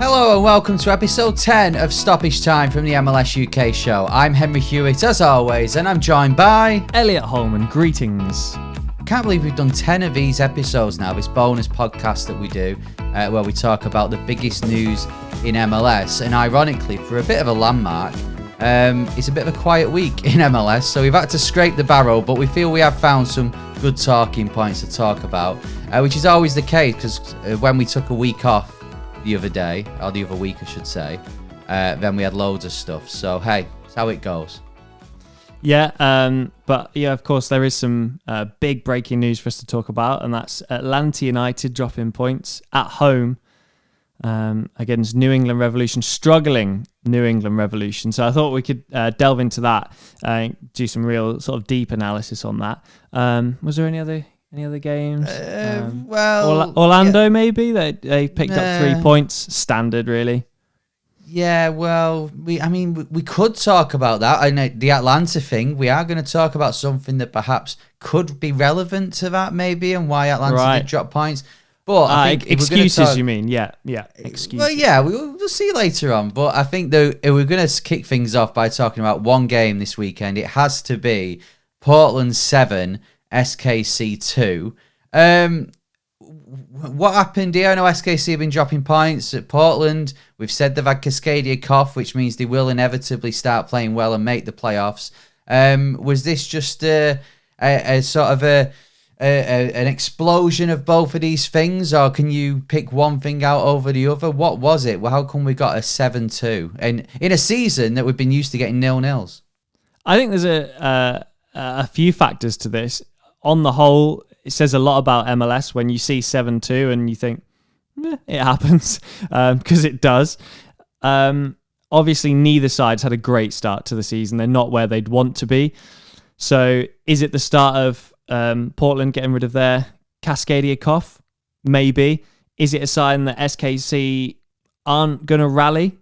Hello and welcome to episode 10 of Stoppage Time from the MLS UK show. I'm Henry Hewitt as always, and I'm joined by Elliot Holman. Greetings. I can't believe we've done 10 of these episodes now, this bonus podcast that we do, where we talk about the biggest news in MLS. And ironically, for a bit of a landmark, it's a bit of a quiet week in MLS, so we've had to scrape the barrel, but we feel we have found some good talking points to talk about, which is always the case, because when we took a week off the other day, or the other week I should say, then we had loads of stuff. So hey, it's how it goes. Yeah, but yeah, of course there is some big breaking news for us to talk about, and that's Atlanta United dropping points at home against New England Revolution, struggling New England Revolution. So I thought we could delve into that, do some real sort of deep analysis on that. Was there any other games? Orlando, yeah. Maybe they picked up 3 points, standard really. Yeah, well, we could talk about that. I know the Atlanta thing. We are going to talk about something that perhaps could be relevant to that, maybe, and why Atlanta did drop points. But I think excuses, you mean? Yeah, excuses. Well, yeah, we'll see later on. But I think though we're going to kick things off by talking about one game this weekend. It has to be Portland 7, SKC 2. What happened here? I know SKC have been dropping points at Portland. We've said they've had Cascadia cough, which means they will inevitably start playing well and make the playoffs. Was this just a sort of an explosion of both of these things, or can you pick one thing out over the other? What was it? Well, how come we got a 7-2 and in a season that we've been used to getting 0-0s? I think there's a few factors to this. On the whole, it says a lot about MLS when you see 7-2 and you think, it happens, because it does. Obviously, neither side's had a great start to the season. They're not where they'd want to be. So is it the start of Portland getting rid of their Cascadia cough? Maybe. Is it a sign that SKC aren't going to rally,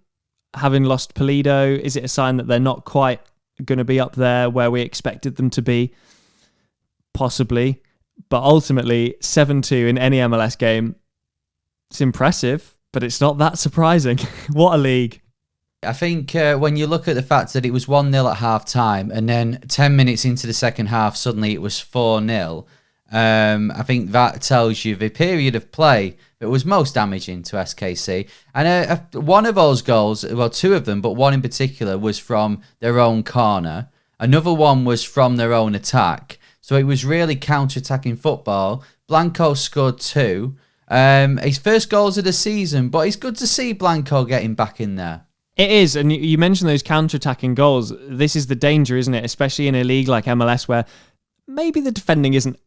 having lost Pulido? Is it a sign that they're not quite going to be up there where we expected them to be? Possibly. But ultimately, 7-2 in any MLS game, it's impressive, but it's not that surprising. What a league. I think when you look at the fact that it was 1-0 at half-time and then 10 minutes into the second half, suddenly it was 4-0, I think that tells you the period of play that was most damaging to SKC. And one of those goals, well, two of them, but one in particular, was from their own corner. Another one was from their own attack. So it was really counter-attacking football. Blanco scored 2. His first goals of the season, but it's good to see Blanco getting back in there. It is, and you mentioned those counter-attacking goals. This is the danger, isn't it? Especially in a league like MLS where maybe the defending isn't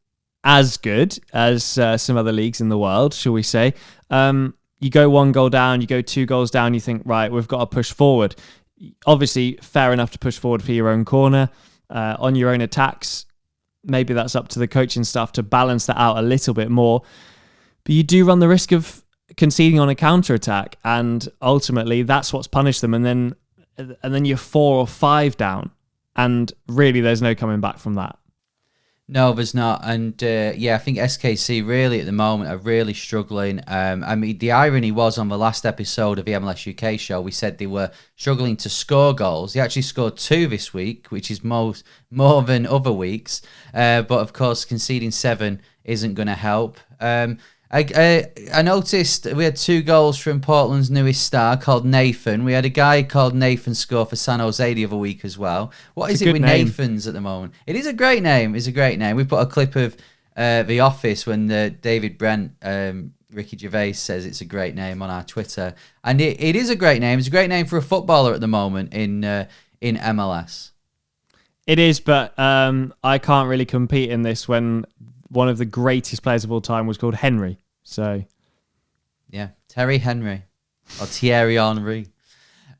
as good as some other leagues in the world, shall we say. You go 1 goal down, you go 2 goals down, you think, right, we've got to push forward. Obviously, fair enough to push forward for your own corner, on your own attacks. Maybe that's up to the coaching staff to balance that out a little bit more. But you do run the risk of conceding on a counter-attack, and ultimately that's what's punished them. And then you're 4 or 5 down, and really there's no coming back from that. No, there's not. And I think SKC really at the moment are really struggling. The irony was on the last episode of the MLS UK show, we said they were struggling to score goals. They actually scored 2 this week, which is more than other weeks. But of course, conceding 7 isn't going to help. I noticed we had 2 goals from Portland's newest star called Nathan. We had a guy called Nathan score for San Jose the other week as well. What is it with Nathans at the moment? It is a great name. It's a great name. We put a clip of The Office when David Brent, Ricky Gervais says it's a great name on our Twitter. And it is a great name. It's a great name for a footballer at the moment in MLS. It is, but I can't really compete in this when one of the greatest players of all time was called Henry. So, yeah, Terry Henry or Thierry Henry.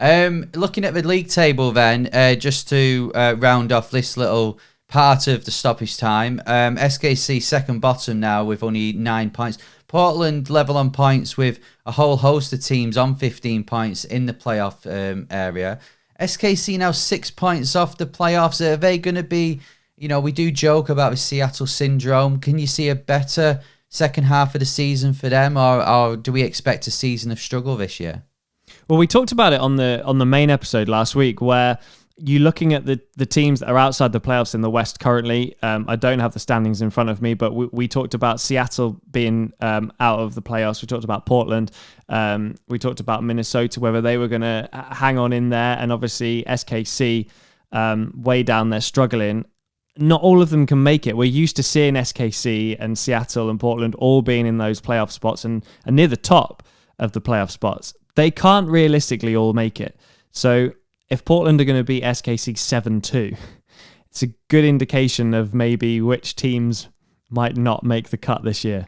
Looking at the league table then, just to round off this little part of the stoppage time, SKC second bottom now with only 9 points. Portland level on points with a whole host of teams on 15 points in the playoff area. SKC now 6 points off the playoffs. Are they going to be, we do joke about the Seattle syndrome. Can you see a better second half of the season for them, or do we expect a season of struggle this year? Well, we talked about it on the main episode last week, where you looking at the teams that are outside the playoffs in the West currently. I don't have the standings in front of me, but we talked about Seattle being out of the playoffs. We talked about Portland. We talked about Minnesota, whether they were going to hang on in there, and obviously SKC way down there struggling. Not all of them can make it. We're used to seeing SKC and Seattle and Portland all being in those playoff spots and near the top of the playoff spots. They can't realistically all make it. So if Portland are going to beat SKC 7-2, it's a good indication of maybe which teams might not make the cut this year.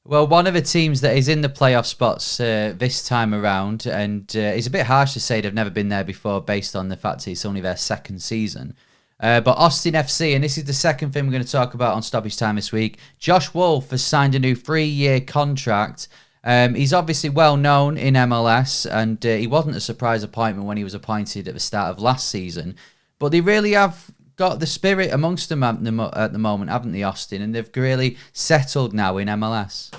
Well, one of the teams that is in the playoff spots this time around, and it's a bit harsh to say they've never been there before based on the fact that it's only their second season. But Austin FC, and this is the second thing we're going to talk about on Stoppage Time this week. Josh Wolff has signed a new 3-year contract. He's obviously well known in MLS, and he wasn't a surprise appointment when he was appointed at the start of last season. But they really have got the spirit amongst them at the moment, haven't they, Austin? And they've really settled now in MLS.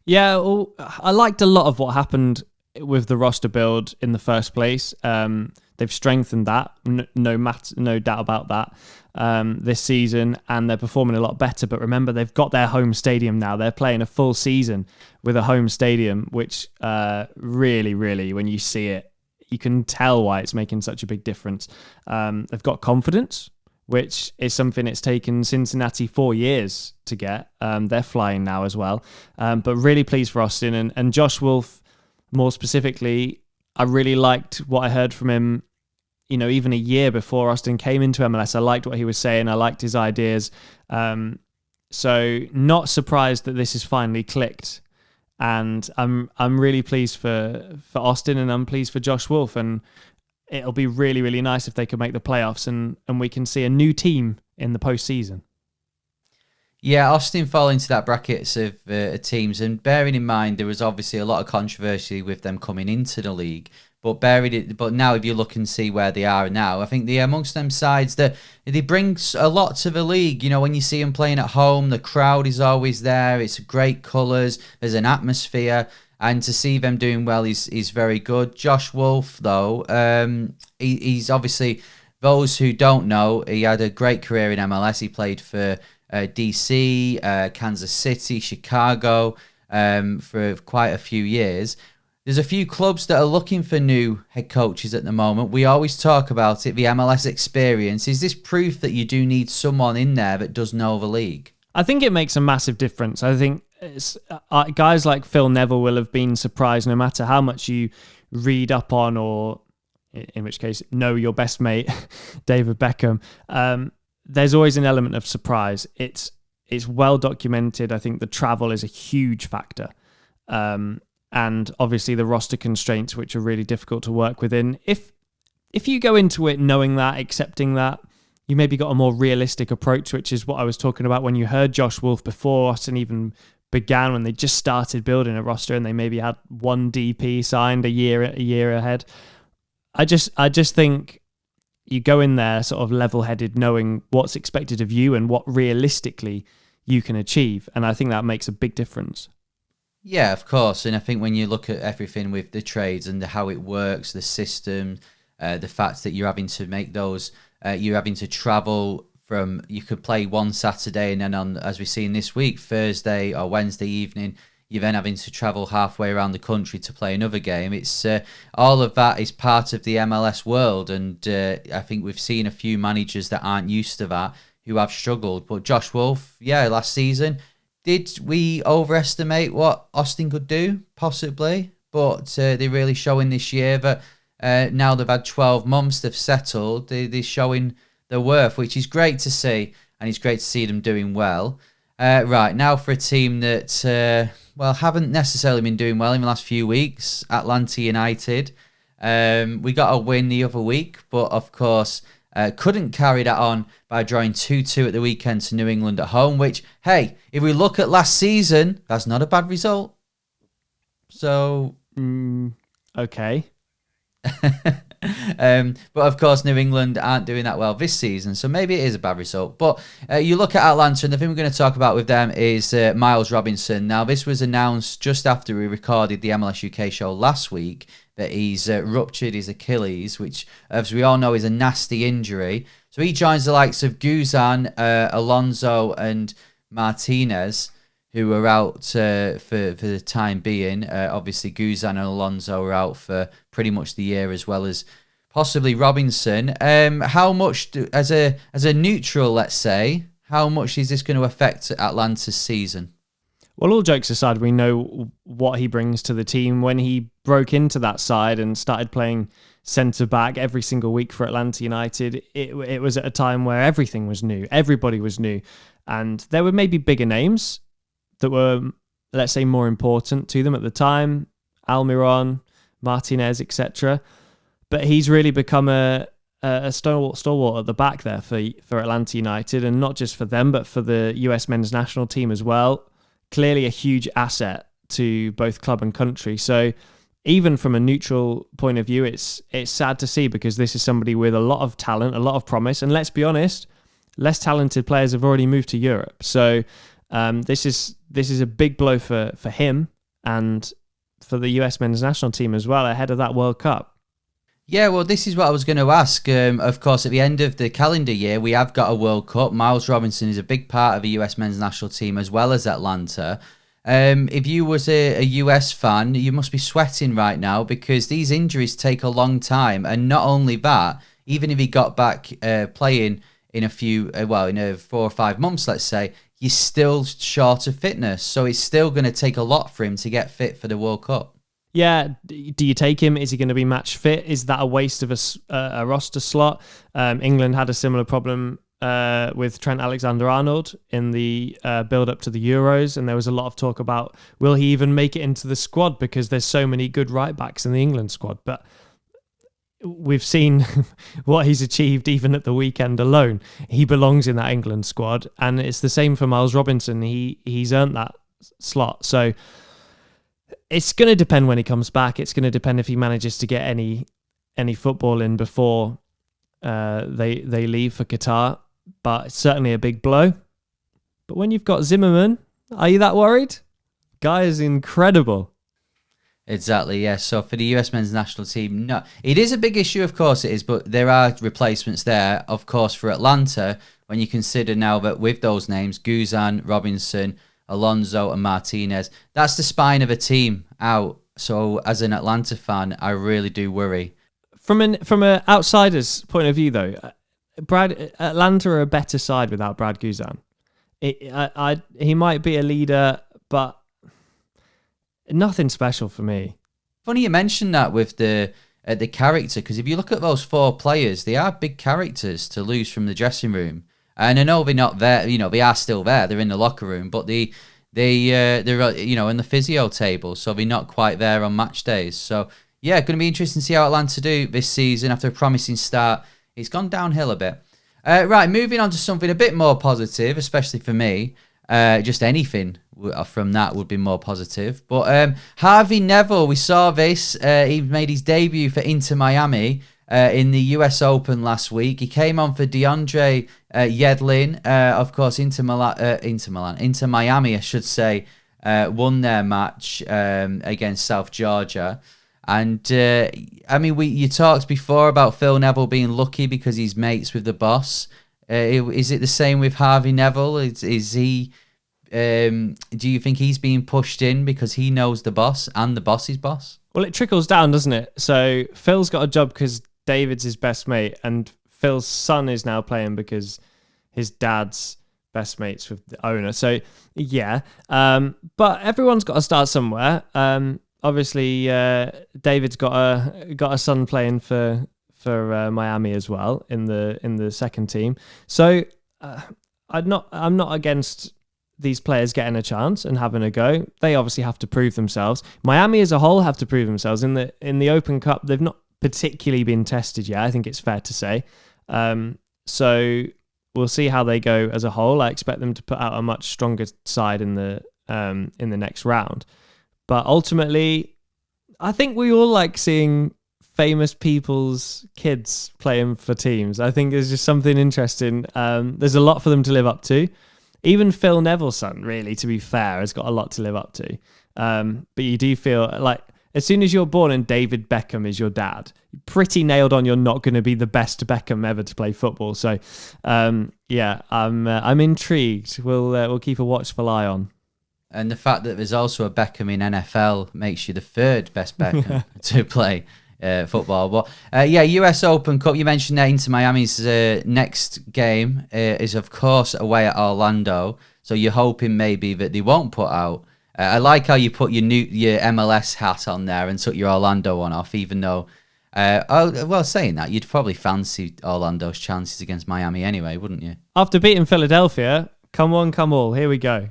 Yeah, well, I liked a lot of what happened with the roster build in the first place. They've strengthened that, no doubt about that, this season, and they're performing a lot better. But remember, they've got their home stadium now. They're playing a full season with a home stadium, which really, really, when you see it, you can tell why it's making such a big difference. They've got confidence, which is something it's taken Cincinnati 4 years to get. They're flying now as well. But really pleased for Austin. And Josh Wolff, more specifically, I really liked what I heard from him, even a year before Austin came into MLS. I liked what he was saying. I liked his ideas. So not surprised that this has finally clicked. And I'm really pleased for Austin, and I'm pleased for Josh Wolff. And it'll be really, really nice if they can make the playoffs and we can see a new team in the postseason. Yeah, Austin fall into that brackets of teams, and bearing in mind there was obviously a lot of controversy with them coming into the league. But now if you look and see where they are now, I think they're amongst them sides that they bring a lot to the league. When you see them playing at home, the crowd is always there. It's great colours. There's an atmosphere. And to see them doing well is very good. Josh Wolff, though, he's obviously, those who don't know, he had a great career in MLS. He played for DC, Kansas City, Chicago for quite a few years. There's a few clubs that are looking for new head coaches at the moment. We always talk about it, the MLS experience. Is this proof that you do need someone in there that does know the league? I think it makes a massive difference. I think guys like Phil Neville will have been surprised no matter how much you read up on, or in which case, know your best mate, David Beckham. There's always an element of surprise. It's well documented. I think the travel is a huge factor. And obviously the roster constraints, which are really difficult to work within. If you go into it knowing that, accepting that, you maybe got a more realistic approach, which is what I was talking about when you heard Josh Wolff before Austin even began, when they just started building a roster and they maybe had one DP signed a year ahead. I just think you go in there sort of level-headed, knowing what's expected of you and what realistically you can achieve. And I think that makes a big difference. Yeah, of course. And I think when you look at everything with the trades and how it works, the system, the fact that you're having to make those, you're having to travel from, you could play one Saturday and then on, as we've seen this week, Thursday or Wednesday evening, you're then having to travel halfway around the country to play another game. It's all of that is part of the MLS world. And I think we've seen a few managers that aren't used to that who have struggled. But Josh Wolff, last season, did we overestimate what Austin could do? Possibly. But they're really showing this year that now they've had 12 months, they've settled, they're showing their worth, which is great to see. And it's great to see them doing well. Right, now for a team that, haven't necessarily been doing well in the last few weeks, Atlanta United. We got a win the other week, but of course, couldn't carry that on by drawing 2-2 at the weekend to New England at home, which, hey, if we look at last season, that's not a bad result. So... okay. But of course, New England aren't doing that well this season, so maybe it is a bad result. But you look at Atlanta, and the thing we're going to talk about with them is Miles Robinson. Now, this was announced just after we recorded the MLS UK show last week that he's ruptured his Achilles, which, as we all know, is a nasty injury. So he joins the likes of Guzan, Alonso, and Martinez, who are out for the time being. Obviously, Guzan and Alonso are out for pretty much the year, as well as possibly Robinson. How much, as a neutral, let's say, how much is this going to affect Atlanta's season? Well, all jokes aside, we know what he brings to the team. When he broke into that side and started playing centre-back every single week for Atlanta United, it was at a time where everything was new. Everybody was new. And there were maybe bigger names that were, let's say, more important to them at the time, Almiron, Martinez, etc. But he's really become a stalwart at the back there for Atlanta United, and not just for them, but for the US men's national team as well. Clearly a huge asset to both club and country. So even from a neutral point of view, it's sad to see, because this is somebody with a lot of talent, a lot of promise, and let's be honest, less talented players have already moved to Europe. So this is a big blow for him and for the US men's national team as well, ahead of that World Cup. Yeah, well, this is what I was going to ask. Of course, at the end of the calendar year, we have got a World Cup. Miles Robinson is a big part of the US men's national team, as well as Atlanta. If you was a US fan, you must be sweating right now, because these injuries take a long time. And not only that, even if he got back playing in a 4 or 5 months, let's say, he's still short of fitness. So it's still going to take a lot for him to get fit for the World Cup. Yeah, do you take him? Is he going to be match fit? Is that a waste of a roster slot? England had a similar problem with Trent Alexander-Arnold in the build-up to the Euros, and there was a lot of talk about, will he even make it into the squad, because there's so many good right-backs in the England squad. But we've seen what he's achieved even at the weekend alone. He belongs in that England squad, and it's the same for Miles Robinson. He's earned that slot. So it's going to depend when he comes back. It's going to depend if he manages to get any football in before they leave for Qatar. But it's certainly a big blow. But when you've got Zimmerman, are you that worried? Guy is incredible. Exactly, yes. So for the US men's national team, no, it is a big issue, of course it is, but there are replacements there, of course, for Atlanta, when you consider now that with those names, Guzan, Robinson, Alonso and Martinez, that's the spine of a team out. So as an Atlanta fan, I really do worry. From an outsider's point of view, though, Atlanta are a better side without Brad Guzan. He might be a leader, but nothing special for me. Funny you mentioned that with the character, because if you look at those 4 players, they are big characters to lose from the dressing room. And I know they're not there, they are still there. They're in the locker room, but they're in the physio table, so they're not quite there on match days. So yeah, going to be interesting to see how Atlanta do this season after a promising start. It's gone downhill a bit. Right, moving on to something a bit more positive, especially for me. Just anything from that would be more positive. But Harvey Neville, we saw this. He made his debut for Inter Miami in the US Open last week. He came on for DeAndre Yedlin. Of course, Inter Miami, I should say, won their match against South Georgia. And you talked before about Phil Neville being lucky because he's mates with the boss. Is it the same with Harvey Neville? Is he? Do you think he's being pushed in because he knows the boss and the boss's boss? Well, it trickles down, doesn't it? So Phil's got a job because David's his best mate, and Phil's son is now playing because his dad's best mates with the owner. So yeah, but everyone's got to start somewhere. Obviously, David's got a son playing for Miami as well in the second team. So I'm not against these players getting a chance and having a go. They obviously have to prove themselves. Miami as a whole have to prove themselves in the Open Cup. They've not particularly been tested yet, I think it's fair to say. So we'll see how they go as a whole. I expect them to put out a much stronger side in the next round. But ultimately, I think we all like seeing famous people's kids playing for teams. I think there's just something interesting. There's a lot for them to live up to. Even Phil Neville's son, really, to be fair, has got a lot to live up to. But you do feel like as soon as you're born and David Beckham is your dad, you're pretty nailed on you're not going to be the best Beckham ever to play football. So, I'm intrigued. We'll keep a watchful eye on. And the fact that there's also a Beckham in NFL makes you the third best Beckham to play football. But US Open Cup, you mentioned that Inter Miami's next game is, of course, away at Orlando. So you're hoping maybe that they won't put out. I like how you put your MLS hat on there and took your Orlando one off, even though, saying that, you'd probably fancy Orlando's chances against Miami anyway, wouldn't you? After beating Philadelphia, come one, come all. Here we go.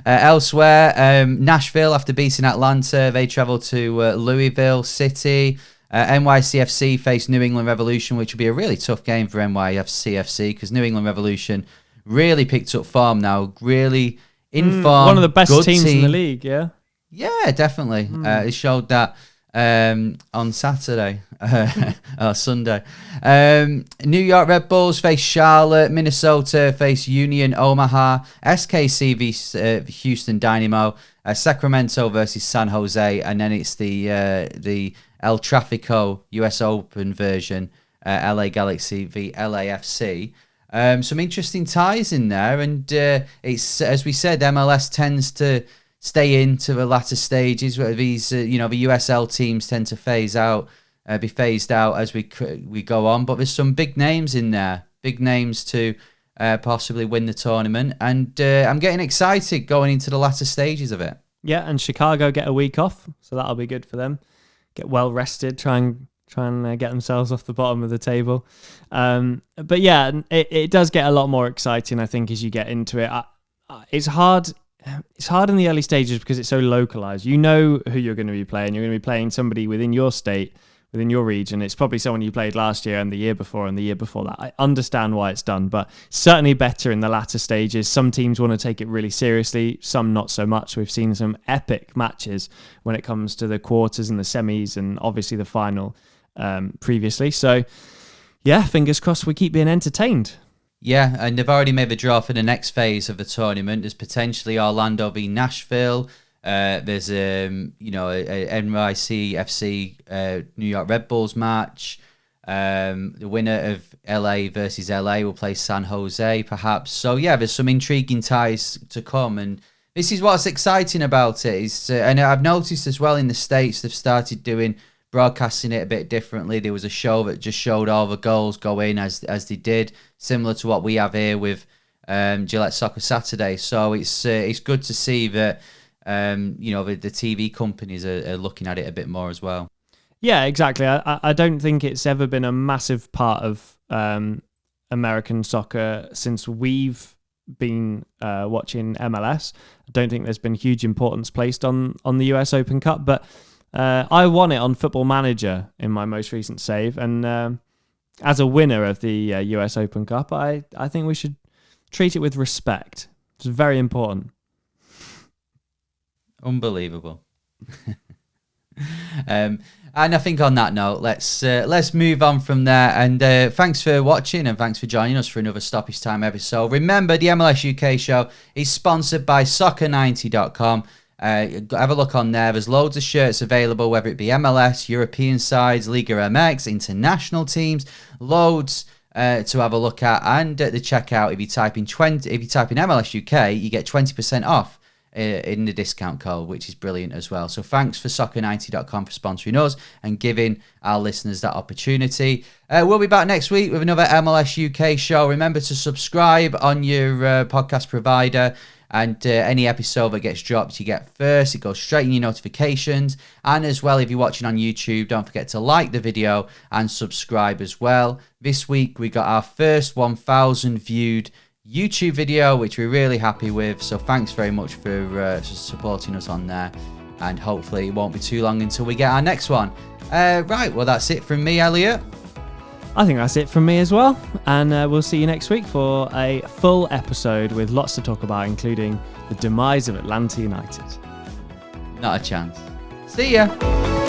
Elsewhere, Nashville, after beating Atlanta, they travel to Louisville City. NYCFC face New England Revolution, which will be a really tough game for NYCFC because New England Revolution really picked up form now, really in form. One of the best teams in the league, yeah? Yeah, definitely. It showed that on Saturday or Sunday. New York Red Bulls face Charlotte, Minnesota face Union Omaha, SKC v Houston Dynamo, Sacramento versus San Jose, and then it's the El Tráfico US Open version, LA Galaxy v LAFC. Some interesting ties in there, and it's, as we said, MLS tends to stay into the latter stages where these, the USL teams tend to be phased out as we go on. But there's some big names in there, big names to possibly win the tournament, and I'm getting excited going into the latter stages of it. Yeah, and Chicago get a week off, so that'll be good for them. Get well rested, try and get themselves off the bottom of the table. But yeah, it does get a lot more exciting, I think, as you get into it. It's hard. It's hard in the early stages because it's so localized. You know who you're going to be playing. You're going to be playing somebody within your state, within your region. It's probably someone you played last year and the year before and the year before that. I understand why it's done, but certainly better in the latter stages. Some teams want to take it really seriously, some not so much. We've seen some epic matches when it comes to the quarters and the semis and obviously the final previously. So yeah, fingers crossed we keep being entertained. Yeah, and they've already made the draw for the next phase of the tournament. There's potentially Orlando v Nashville. There's a NYC FC New York Red Bulls match. The winner of LA versus LA will play San Jose, perhaps. So yeah, there's some intriguing ties to come, and this is what's exciting about it. And I've noticed as well in the States they've started broadcasting it a bit differently. There was a show that just showed all the goals go in as they did, similar to what we have here with Gillette Soccer Saturday. So it's good to see that the TV companies are looking at it a bit more as well. Yeah, exactly. I don't think it's ever been a massive part of American soccer since we've been watching MLS. I don't think there's been huge importance placed on the US Open Cup, but I won it on Football Manager in my most recent save, and as a winner of the US Open Cup, I think we should treat it with respect. It's very important. Unbelievable. And I think on that note, let's move on from there. And thanks for watching, and thanks for joining us for another Stoppage Time episode. Remember, the MLS UK show is sponsored by Soccer90.com. Have a look on there. There's loads of shirts available, whether it be MLS, European sides, Liga MX, international teams, loads to have a look at. And at the checkout, if you type in MLS UK, you get 20% off in the discount code, which is brilliant as well. So thanks for Soccer90.com for sponsoring us and giving our listeners that opportunity. We'll be back next week with another MLS UK show. Remember to subscribe on your podcast provider. And any episode that gets dropped, you get first. It goes straight in your notifications. And as well, if you're watching on YouTube, don't forget to like the video and subscribe as well. This week, we got our first 1,000 viewed YouTube video, which we're really happy with. So thanks very much for supporting us on there. And hopefully it won't be too long until we get our next one. Right, well, that's it from me, Elliot. I think that's it from me as well, and we'll see you next week for a full episode with lots to talk about, including the demise of Atlanta United. Not a chance. See ya!